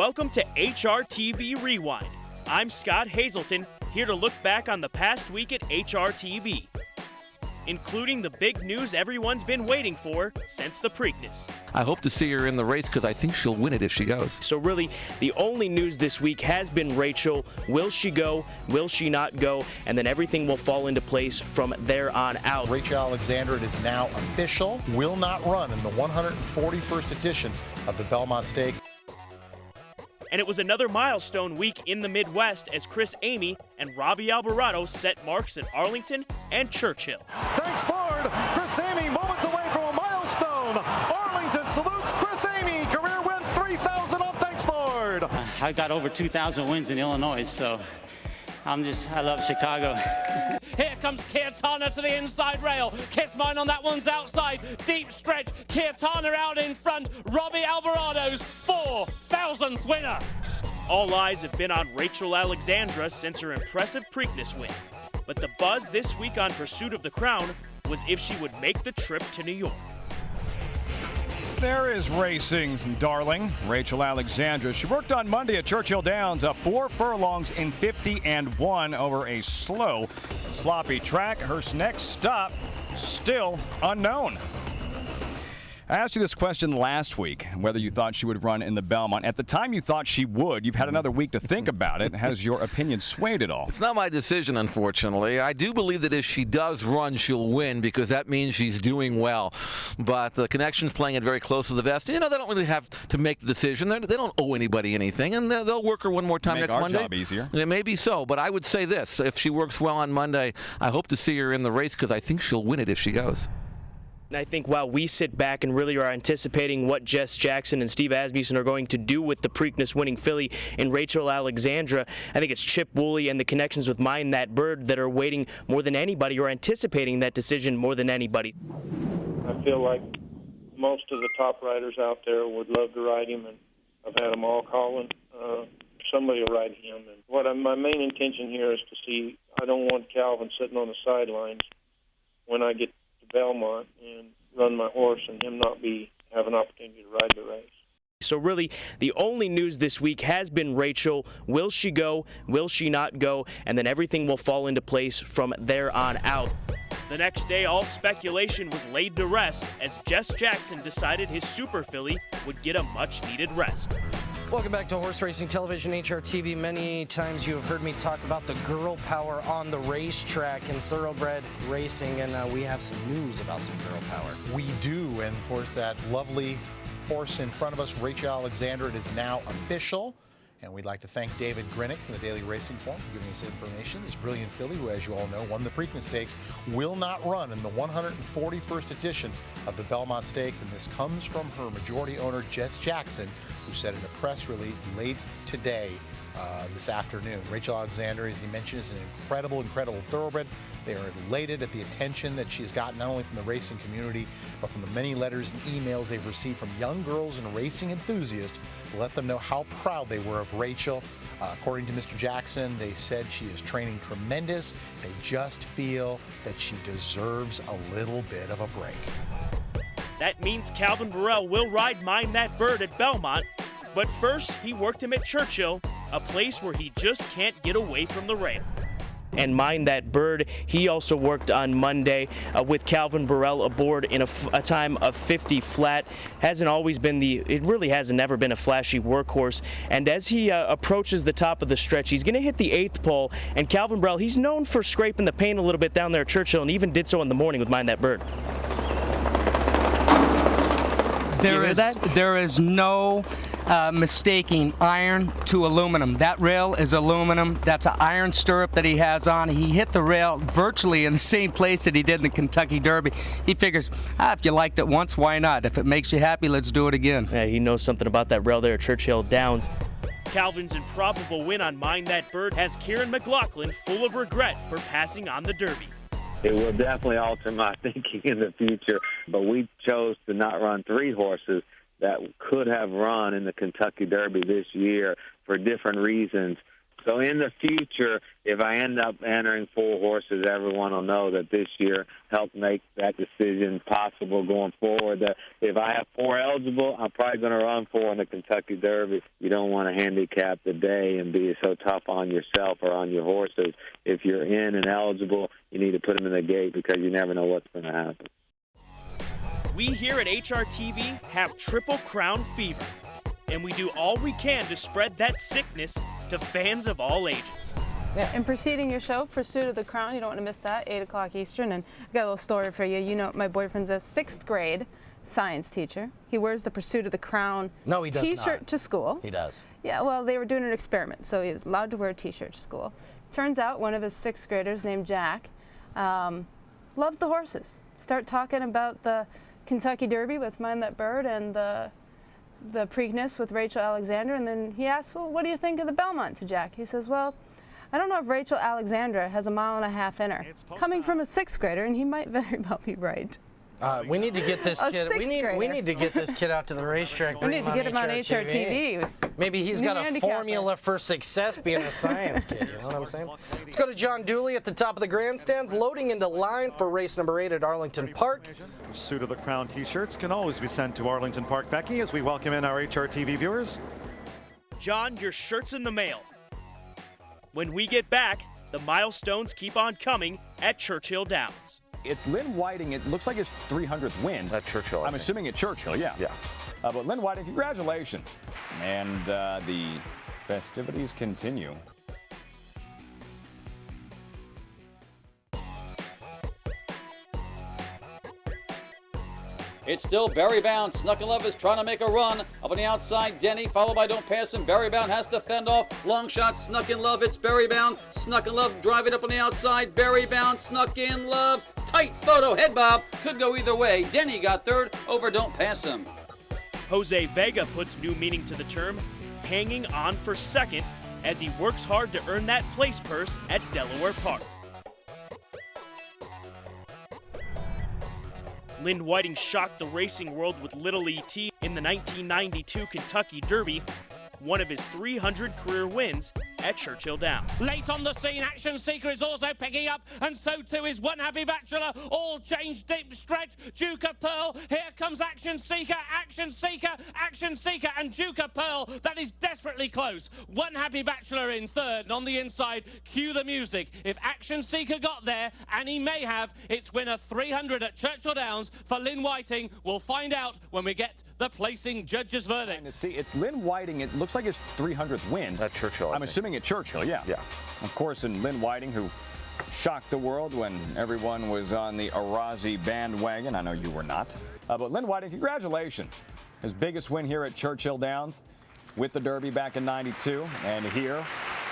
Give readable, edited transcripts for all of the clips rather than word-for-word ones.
Welcome to HRTV Rewind. I'm Scott Hazelton, here to look back on the past week at HRTV, including the big news everyone's been waiting for since the Preakness. I hope to see her in the race because I think she'll win it if she goes. So really, the only news this week has been Rachel. Will she go? Will she not go? And then everything will fall into place from there on out. Rachel Alexandra, it is now official, will not run in the 141st edition of the Belmont Stakes. And it was another milestone week in the Midwest as Chris Amey and Robbie Alvarado set marks at Arlington and Churchill. Thanks, Lord. Chris Amey, moments away from a milestone. Arlington salutes Chris Amey. Career win 3,000 on Thanks, Lord. I got over 2,000 wins in Illinois, so I love Chicago. Here comes Kirtana to the inside rail. Kiss mine on that one's outside. Deep stretch. Kirtana out in front. Robbie Alvarado's 4,000th winner. All eyes have been on Rachel Alexandra since her impressive Preakness win. But the buzz this week on Pursuit of the Crown was if she would make the trip to New York. There is racing's darling, Rachel Alexandra. She worked on Monday at Churchill Downs, 4 furlongs in 50-1 over a slow, sloppy track. Her next stop, still unknown. I asked you this question last week, whether you thought she would run in the Belmont. At the time you thought she would. You've had another week to think about it. Has your opinion swayed at all? It's not my decision, unfortunately. I do believe that if she does run, she'll win because that means she's doing well. But the Connection's playing it very close to the vest. You know, they don't really have to make the decision. They don't owe anybody anything, and they'll work her one more time next Monday. Make our job easier. Yeah, maybe so, but I would say this. If she works well on Monday, I hope to see her in the race because I think she'll win it if she goes. And I think while we sit back and really are anticipating what Jess Jackson and Steve Asmussen are going to do with the Preakness winning filly in Rachel Alexandra, I think it's Chip Woolley and the connections with Mind That Bird that are waiting more than anybody or anticipating that decision more than anybody. I feel like most of the top riders out there would love to ride him, and I've had them all calling. Somebody will ride him. And my main intention here is to see, I don't want Calvin sitting on the sidelines when I get Belmont and run my horse and him not have an opportunity to ride the race. So really, the only news this week has been Rachel. Will she go? Will she not go? And then everything will fall into place from there on out. The next day, all speculation was laid to rest as Jess Jackson decided his super filly would get a much-needed rest. Welcome back to Horse Racing Television, HRTV. Many times you have heard me talk about the girl power on the racetrack and thoroughbred racing, and we have some news about some girl power. We do, and of course that lovely horse in front of us, Rachel Alexandra, it is now official. And we'd like to thank David Grinick from the Daily Racing Form for giving us information. This brilliant filly, who, as you all know, won the Preakness Stakes, will not run in the 141st edition of the Belmont Stakes. And this comes from her majority owner, Jess Jackson, who said in a press release late today, this afternoon. Rachel Alexandra, as he mentioned, is an incredible thoroughbred. They are elated at the attention that she has gotten not only from the racing community, but from the many letters and emails they've received from young girls and racing enthusiasts to let them know how proud they were of Rachel. According to Mr. Jackson, they said she is training tremendous. They just feel that she deserves a little bit of a break. That means Calvin Burrell will ride Mind That Bird at Belmont, but first he worked him at Churchill, a place where he just can't get away from the rail. And Mind That Bird, he also worked on Monday with Calvin Burrell aboard in a time of 50 flat. It really hasn't ever been a flashy workhorse. And as he approaches the top of the stretch, he's going to hit the 8th pole. And Calvin Burrell, he's known for scraping the paint a little bit down there at Churchill, and even did so in the morning with Mind That Bird. There is no mistaking iron to aluminum. That rail is aluminum. That's an iron stirrup that he has on. He hit the rail virtually in the same place that he did in the Kentucky Derby. He figures, if you liked it once, why not? If it makes you happy, let's do it again. Yeah, he knows something about that rail there at Churchill Downs. Calvin's improbable win on Mind That Bird has Kieran McLaughlin full of regret for passing on the Derby. It will definitely alter my thinking in the future, but we chose to not run 3 horses that could have run in the Kentucky Derby this year for different reasons. So in the future, if I end up entering 4 horses, everyone will know that this year helped make that decision possible going forward. That if I have 4 eligible, I'm probably going to run 4 in the Kentucky Derby. You don't want to handicap the day and be so tough on yourself or on your horses. If you're in and eligible, you need to put them in the gate because you never know what's going to happen. We here at HRTV have Triple Crown fever, and we do all we can to spread that sickness to fans of all ages. Yeah, and preceding your show, Pursuit of the Crown, you don't want to miss that, 8 o'clock Eastern. And I've got a little story for you. You know, my boyfriend's a 6th grade science teacher. He wears the Pursuit of the Crown t-shirt to school. He does. Yeah, well, they were doing an experiment, so he was allowed to wear a t-shirt to school. Turns out one of his 6th graders named Jack loves the horses. Start talking about the Kentucky Derby with Mind That Bird and the Preakness with Rachel Alexander, and then he asks, well, what do you think of the Belmont to Jack? He says, well, I don't know if Rachel Alexandra has a 1.5 miles in her. Coming from a 6th grader, and he might very well be right. We need to get this kid. We need to get this kid out to the racetrack. We need to get him on HRTV. Maybe he's got a formula for success being a science kid. You know what I'm saying? Let's go to John Dooley at the top of the grandstands, loading into line for race number 8 at Arlington Park. Pursuit of the Crown T-shirts can always be sent to Arlington Park, Becky, as we welcome in our HRTV viewers. John, your shirt's in the mail. When we get back, the milestones keep on coming at Churchill Downs. It's Lynn Whiting. It looks like his 300th win. At Churchill. I'm assuming at Churchill, yeah. Yeah. But Lynn Whiting, congratulations. And the festivities continue. It's still Barry Bound. Snuck and Love is trying to make a run. Up on the outside, Denny, followed by Don't Pass Him. Barry Bound has to fend off. Long shot, Snuck and Love. It's Barry Bound. Snuck and Love driving up on the outside. Barry Bound, Snuck in Love. Tight photo, head bob. Could go either way. Denny got 3rd over Don't Pass Him. Jose Vega puts new meaning to the term, hanging on for 2nd, as he works hard to earn that place purse at Delaware Park. Lynn Whiting shocked the racing world with Little E.T. in the 1992 Kentucky Derby, one of his 300 career wins at Churchill Downs. Late on the scene, Action Seeker is also picking up, and so too is One Happy Bachelor. All change, deep stretch, Duke of Pearl. Here comes Action Seeker, Action Seeker, Action Seeker, and Duke of Pearl. That is desperately close. One Happy Bachelor in 3rd, and on the inside, cue the music. If Action Seeker got there, and he may have, it's winner 300 at Churchill Downs for Lynn Whiting. We'll find out when we get the placing judge's verdict. See, it's Lynn Whiting. It looks like his 300th win. At Churchill. I'm assuming at Churchill, yeah. Yeah. Of course, and Lynn Whiting, who shocked the world when everyone was on the Arazi bandwagon. I know you were not. But Lynn Whiting, congratulations. His biggest win here at Churchill Downs with the Derby back in '92. And here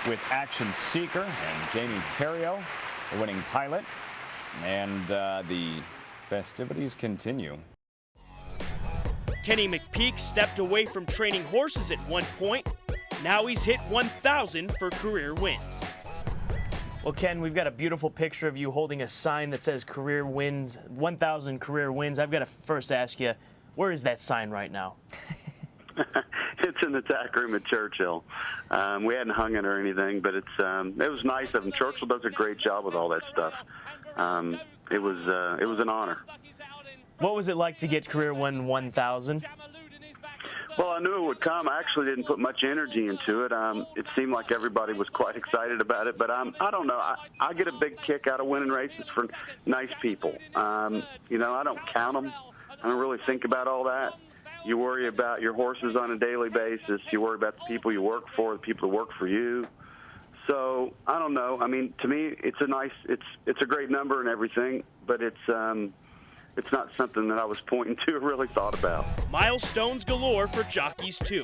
with Action Seeker and Jamie Terrio, the winning pilot. And the festivities continue. Kenny McPeak stepped away from training horses at one point. Now he's hit 1,000 for career wins. Well, Ken, we've got a beautiful picture of you holding a sign that says career wins, 1,000 career wins. I've got to first ask you, where is that sign right now? It's in the tack room at Churchill. We hadn't hung it or anything, but it was nice of him. Churchill does a great job with all that stuff. It was an honor. What was it like to get career win 1,000? Well, I knew it would come. I actually didn't put much energy into it. It seemed like everybody was quite excited about it, but I don't know. I get a big kick out of winning races for nice people. You know, I don't count them. I don't really think about all that. You worry about your horses on a daily basis. You worry about the people you work for, the people who work for you. So I don't know. I mean, to me, it's a great number and everything, but it's not something that I was pointing to or really thought about. Milestones galore for jockeys, too,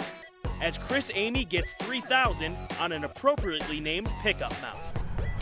as Chris Amy gets 3,000 on an appropriately named pickup mount.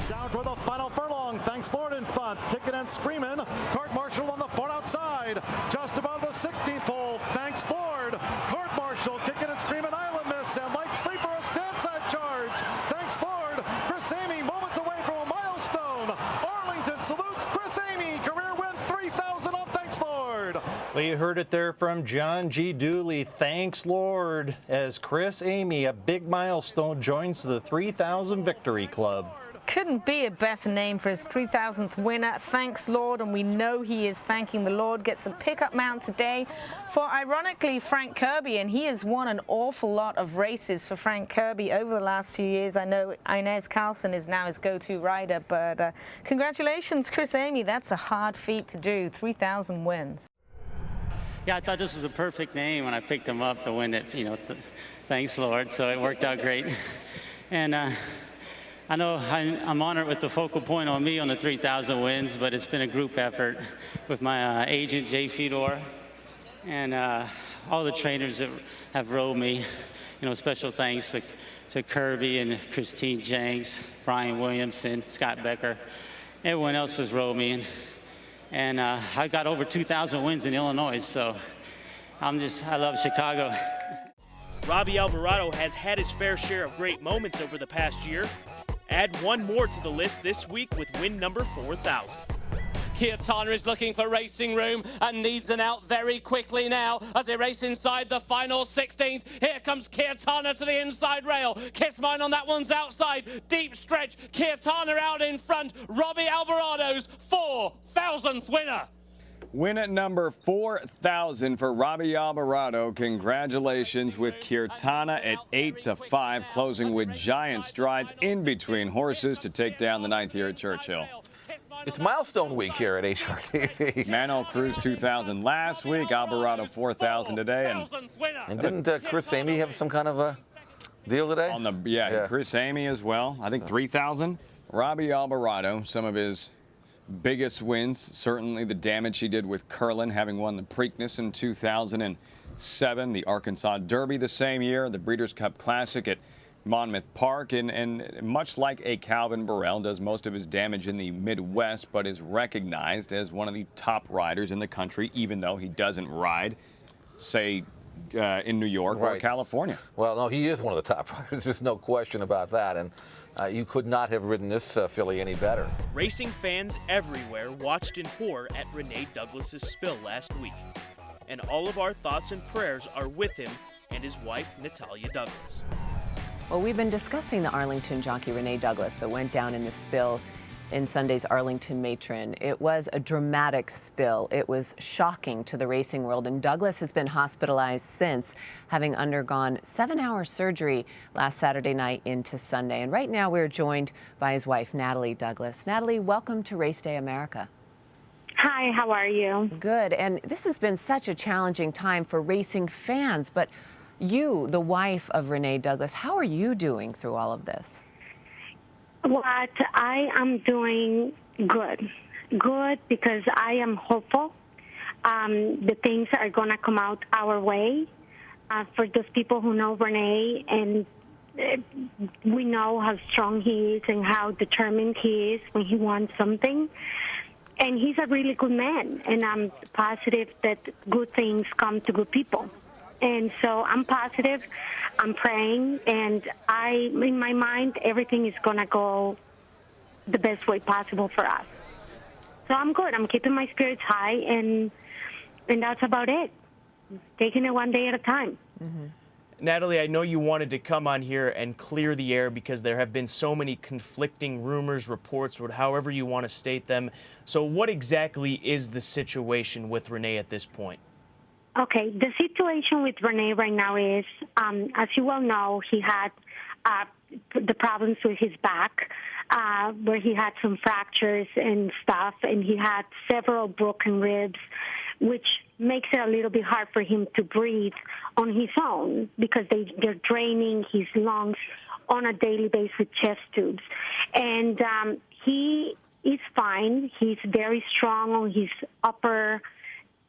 Down toward the final furlong. Thanks Lord in front. Kicking and screaming. Court Marshall on the far outside. Just above the 16th hole. Thanks Lord. Court Marshall kicking and screaming. Island Miss and Light Sleeper a stand side charge. Thanks Lord. Chris Amy moments away from a milestone. Arlington salutes Chris Amy. Career win 3,000 off Thanks Lord. Well, you heard it there from John G. Dooley. Thanks, Lord, as Chris Amy, a big milestone, joins the 3,000 Victory Club. Couldn't be a better name for his 3,000th winner. Thanks, Lord, and we know he is thanking the Lord. Gets a pickup mount today for, ironically, Frank Kirby, and he has won an awful lot of races for Frank Kirby over the last few years. I know Inez Carlson is now his go-to rider, but congratulations, Chris Amy. That's a hard feat to do, 3,000 wins. Yeah, I thought this was the perfect name when I picked him up to win it, thanks, Lord. So it worked out great. And I know I'm honored with the focal point on me on the 3,000 wins, but it's been a group effort with my agent, Jay Fedor, and all the trainers that have rode me. Special thanks to Kirby and Christine Jenks, Brian Williamson, Scott Becker. Everyone else has rode me. And I got over 2,000 wins in Illinois, so I love Chicago. Robbie Alvarado has had his fair share of great moments over the past year. Add one more to the list this week with win number 4,000. Quintana is looking for racing room and needs an out very quickly now as they race inside the final 16th. Here comes Quintana to the inside rail. Kiss Mine on that one's outside. Deep stretch. Quintana out in front. Robbie Alvarado's 4,000th winner. Win at number 4,000 for Robbie Alvarado. Congratulations with Quintana at 8-5, closing with giant strides in between horses to take down the 9th year at Churchill. It's milestone week here at HRTV. Manuel Cruz 2,000 last week, Alvarado 4,000 today. And didn't Chris Amy have some kind of a deal today? Yeah, Chris Amy as well. I think 3,000. Robbie Alvarado, some of his biggest wins, certainly the damage he did with Curlin, having won the Preakness in 2007, the Arkansas Derby the same year, the Breeders' Cup Classic at Monmouth Park, and much like a Calvin Burrell, does most of his damage in the Midwest, but is recognized as one of the top riders in the country, even though he doesn't ride, say, in New York or California. Well, no, he is one of the top riders. There's no question about that. And you could not have ridden this filly any better. Racing fans everywhere watched in horror at Renee Douglas's spill last week. And all of our thoughts and prayers are with him and his wife, Natalia Douglas. Well, we've been discussing the Arlington jockey Renee Douglas that went down in the spill in Sunday's Arlington Matron. It was a dramatic spill. It was shocking to the racing world, and Douglas has been hospitalized since, having undergone 7-hour surgery last Saturday night into Sunday. And right now we're joined by his wife, Natalie Douglas. Natalie, welcome to Race Day America. Hi, how are you? Good, and this has been such a challenging time for racing fans, but you, the wife of Renee Douglas, how are you doing through all of this? What I am doing good because I am hopeful. The things are going to come out our way. For those people who know Renee, and we know how strong he is and how determined he is when he wants something. And he's a really good man, and I'm positive that good things come to good people. And so I'm positive, I'm praying, and in my mind, everything is going to go the best way possible for us. So I'm good. I'm keeping my spirits high, and that's about it. Taking it one day at a time. Mm-hmm. Natalie, I know you wanted to come on here and clear the air because there have been so many conflicting rumors, reports, or however you want to state them. So what exactly is the situation with Renee at this point? Okay, the situation with Renee right now is, as you well know, he had the problems with his back, where he had some fractures and stuff, and he had several broken ribs, which makes it a little bit hard for him to breathe on his own because they're draining his lungs on a daily basis with chest tubes. And he is fine. He's very strong on his upper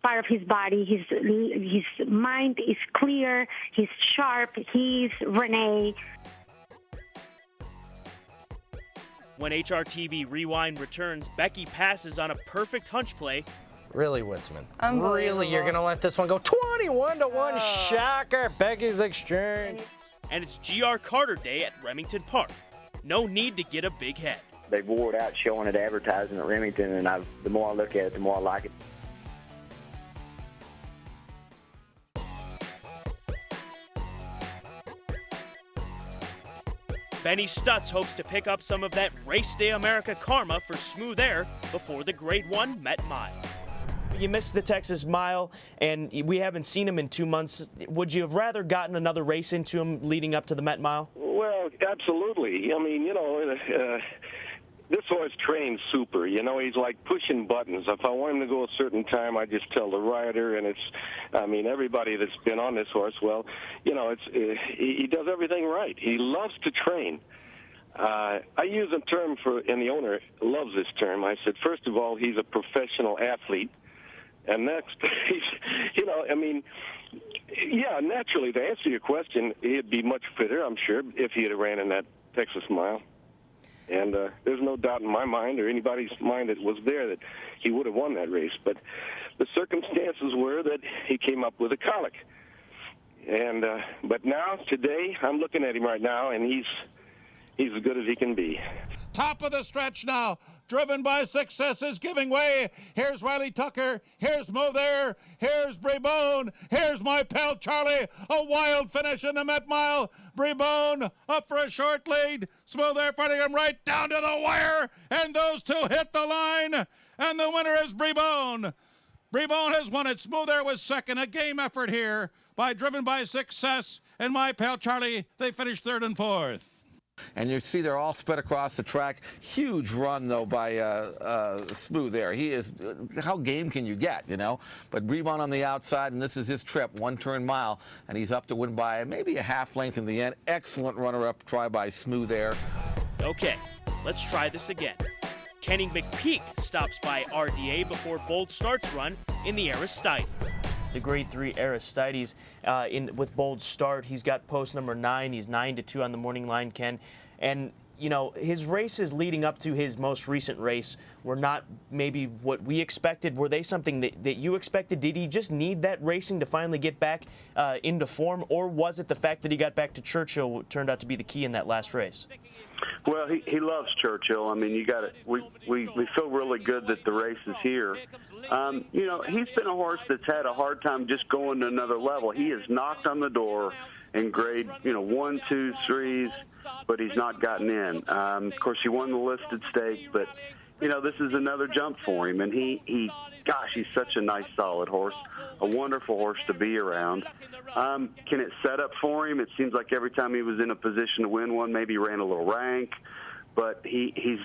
part of his body. His mind is clear. He's sharp. He's Renee. When HRTV Rewind returns, Becky passes on a perfect hunch play. Really, Witzman? Really, you're going to let this one go 21-1 shocker, Becky's Exchange. And it's G.R. Carter Day at Remington Park. No need to get a big head. They wore it out showing it advertising at Remington, and the more I look at it, the more I like it. Benny Stutz hopes to pick up some of that Race Day America karma for Smooth Air before the Grade 1 Met Mile. You missed the Texas Mile, and we haven't seen him in 2 months. Would you have rather gotten another race into him leading up to the Met Mile? Well, absolutely. I mean, this horse trains super. He's like pushing buttons. If I want him to go a certain time, I just tell the rider, and everybody that's been on this horse, well, he does everything right. He loves to train. I use a term and the owner loves this term. I said, first of all, he's a professional athlete. And next, naturally, to answer your question, he'd be much fitter, I'm sure, if he had ran in that Texas Mile. And there's no doubt in my mind or anybody's mind that was there that he would have won that race. But the circumstances were that he came up with a colic. And but now, today, I'm looking at him right now, and he's as good as he can be. Top of the stretch now, driven by Successes giving way. Here's Riley Tucker. Here's Move There. Here's Bribone. Here's My Pal Charlie. A wild finish in the Met Mile. Bribone up for a short lead. Smooth Air fighting him right down to the wire. And those two hit the line. And the winner is Bribone. Bribone has won it. Smooth Air was second. A game effort here driven by Success and My Pal Charlie. They finished third and fourth. And you see they're all spread across the track. Huge run, though, by Smooth Air. He is, how game can you get, But Bribone on the outside, and this is his trip, 1-turn mile, and he's up to win by maybe a half length in the end. Excellent runner-up try by Smooth Air. Okay, let's try this again. Kenny McPeak stops by RDA before Bold Start's run in the Aristides. The Grade 3 Aristides with Bold Start. He's got post number 9. He's 9-2 on the morning line, Ken. And, his races leading up to his most recent race were not maybe what we expected. Were they something that you expected? Did he just need that racing to finally get back into form? Or was it the fact that he got back to Churchill turned out to be the key in that last race? Well, he loves Churchill. I mean, you got it. We feel really good that the race is here. He's been a horse that's had a hard time just going to another level. He has knocked on the door in grade, 1, 2, 3s, but he's not gotten in. Of course, he won the listed stake, but this is another jump for him. And he's such a nice, solid horse, a wonderful horse to be around. Can it set up for him? It seems like every time he was in a position to win one, maybe he ran a little rank, but he's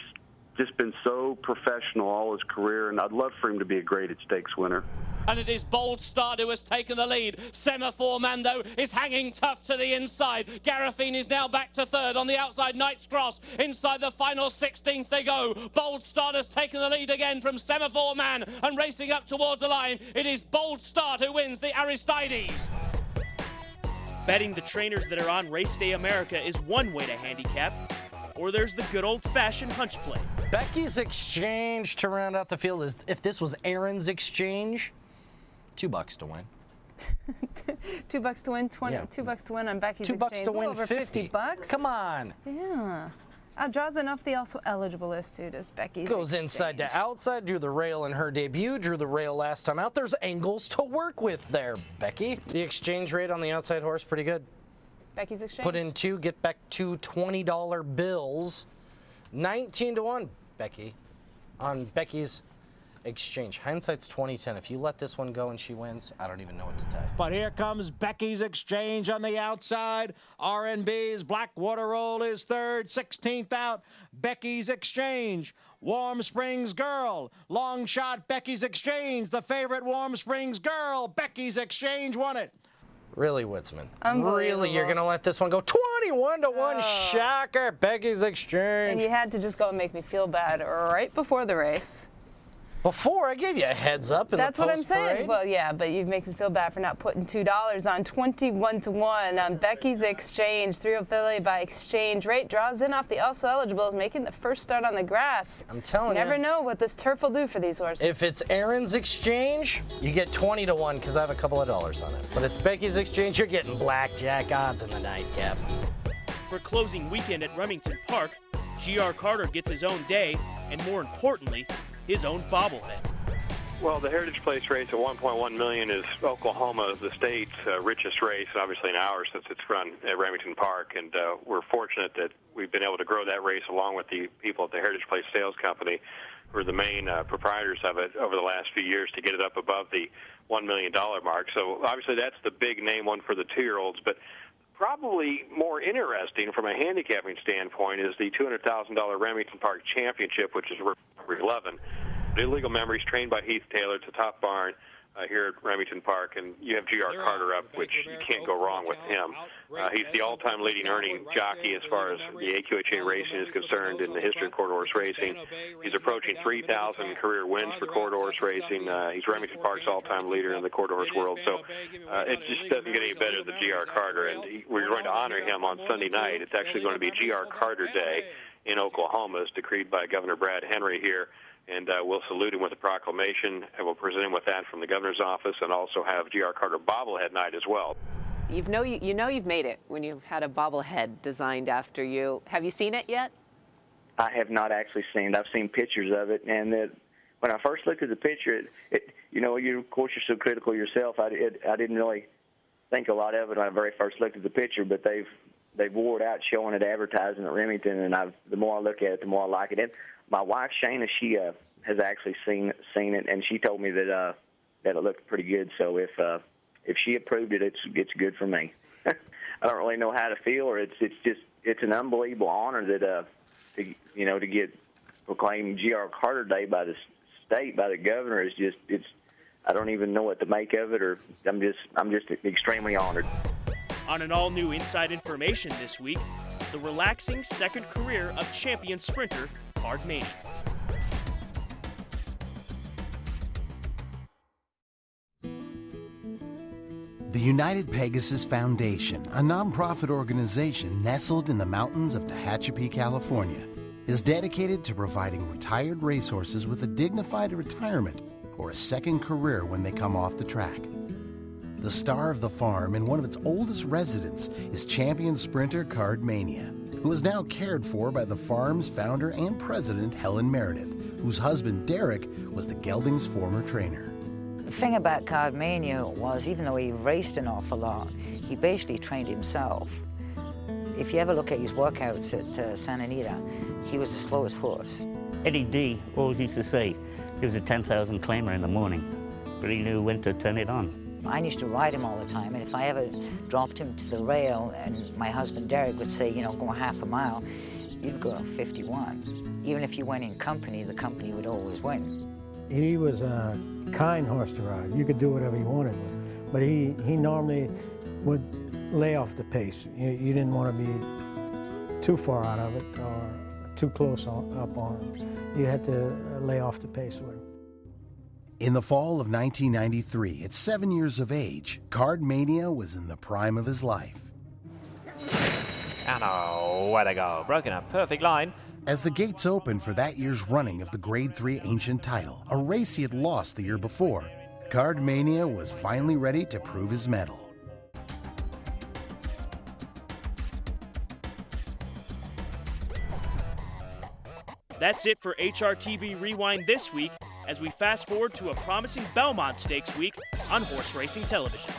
just been so professional all his career, and I'd love for him to be a graded stakes winner. And it is Bold Start who has taken the lead. Semaphore Mando is hanging tough to the inside. Garifine is now back to third. On the outside, Knight's Cross. Inside the final 16th they go. Bold Start has taken the lead again from Semaphore Man and racing up towards the line. It is Bold Start who wins the Aristides. Betting the trainers that are on Race Day America is one way to handicap, or there's the good old-fashioned hunch play. Becky's Exchange to round out the field is, if this was Aaron's Exchange, $2 to win. $2 to win, $2 to win on Becky's Exchange. $2 to win, over 50 bucks. Come on. Yeah. Draws enough the also eligible list, too, does Becky's Goes Exchange. inside to outside, drew the rail in her debut, drew the rail last time out. There's angles to work with there, Becky. The exchange rate on the outside horse, pretty good. Becky's Exchange? Put in 2, get back 2 $20 bills. 19 to 1, Becky, on Becky's Exchange. Hindsight's 20/10. If you let this one go and she wins, I don't even know what to tell you. But here comes Becky's Exchange on the outside. R&B's Blackwater Roll is third. 16th out, Becky's Exchange. Warm Springs Girl. Long shot, Becky's Exchange. The favorite, Warm Springs Girl. Becky's Exchange won it. Really, Witzman? Really, you're going to let this one go 21 to 1? Shocker, Becky's Exchange. And you had to just go and make me feel bad right before the race. Before, I gave you a heads up in That's the what I'm saying. post-parade. Well, yeah, but you make me feel bad for not putting $2 on 21 to 1 on Becky's Exchange. 3 affiliate by exchange rate. Draws in off the also eligible, making the first start on the grass. I'm telling you. Never know what this turf will do for these horses. If it's Aaron's Exchange, you get 20 to 1 because I have a couple of dollars on it. But it's Becky's Exchange, you're getting blackjack odds in the nightcap. For closing weekend at Remington Park, G.R. Carter gets his own day, and more importantly, his own bobblehead. Well, the Heritage Place race at $1.1 million is Oklahoma, the state's richest race, obviously in ours since it's run at Remington Park. And we're fortunate that we've been able to grow that race along with the people at the Heritage Place Sales Company, who are the main proprietors of it over the last few years, to get it up above the $1 million mark. So obviously that's the big name one for the 2-year-olds. But probably more interesting from a handicapping standpoint is the $200,000 Remington Park Championship, which is number 11. Illegal Memories, trained by Heath Taylor. It's a top barn here at Remington Park, and you have G.R. Carter up, which you can't go wrong with him. He's the all-time leading earning jockey as far as the AQHA racing is concerned in the history of quarter horse racing. He's approaching 3,000 career wins for quarter horse racing. He's Remington Park's all-time leader in the quarter horse world, so it just doesn't get any better than G.R. Carter, and we're going to honor him on Sunday night. It's actually going to be G.R. Carter Day in Oklahoma, as decreed by Governor Brad Henry here. And we'll salute him with a proclamation, and we'll present him with that from the governor's office, and also have G.R. Carter bobblehead night as well. You know you've made it when you've had a bobblehead designed after you. Have you seen it yet? I have not actually seen it. I've seen pictures of it, and when I first looked at the picture, of course you're so critical yourself. I didn't really think a lot of it when I very first looked at the picture, but they've wore it out showing it advertising at Remington, and the more I look at it, the more I like it. And my wife Shana, she has actually seen it, and she told me that it looked pretty good. So if she approved it, it's good for me. I don't really know how to feel, or it's an unbelievable honor that to get proclaimed G.R. Carter Day by the state, by the governor, is just I don't even know what to make of it, or I'm just extremely honored. On an all-new Inside Information this week, the relaxing second career of champion sprinter Card Mania. The United Pegasus Foundation, a nonprofit organization nestled in the mountains of Tehachapi, California, is dedicated to providing retired racehorses with a dignified retirement or a second career when they come off the track. The star of the farm and one of its oldest residents is champion sprinter Card Mania, who is now cared for by the farm's founder and president, Helen Meredith, whose husband, Derek, was the gelding's former trainer. The thing about Card Mania was, even though he raced an awful lot, he basically trained himself. If you ever look at his workouts at Santa Anita, he was the slowest horse. Eddie D always used to say he was a 10,000 claimer in the morning, but he knew when to turn it on. I used to ride him all the time, and if I ever dropped him to the rail, and my husband Derek would say, go half a mile, you'd go 51. Even if you went in company, the company would always win. He was a kind horse to ride. You could do whatever you wanted with him, but he normally would lay off the pace. You didn't want to be too far out of it or too close up on him. You had to lay off the pace with him. In the fall of 1993, at 7 years of age, Card Mania was in the prime of his life. And away they go, broken up, perfect line. As the gates opened for that year's running of the Grade 3 Ancient title, a race he had lost the year before, Card Mania was finally ready to prove his mettle. That's it for HRTV Rewind this week, as we fast forward to a promising Belmont Stakes week on Horse Racing Television.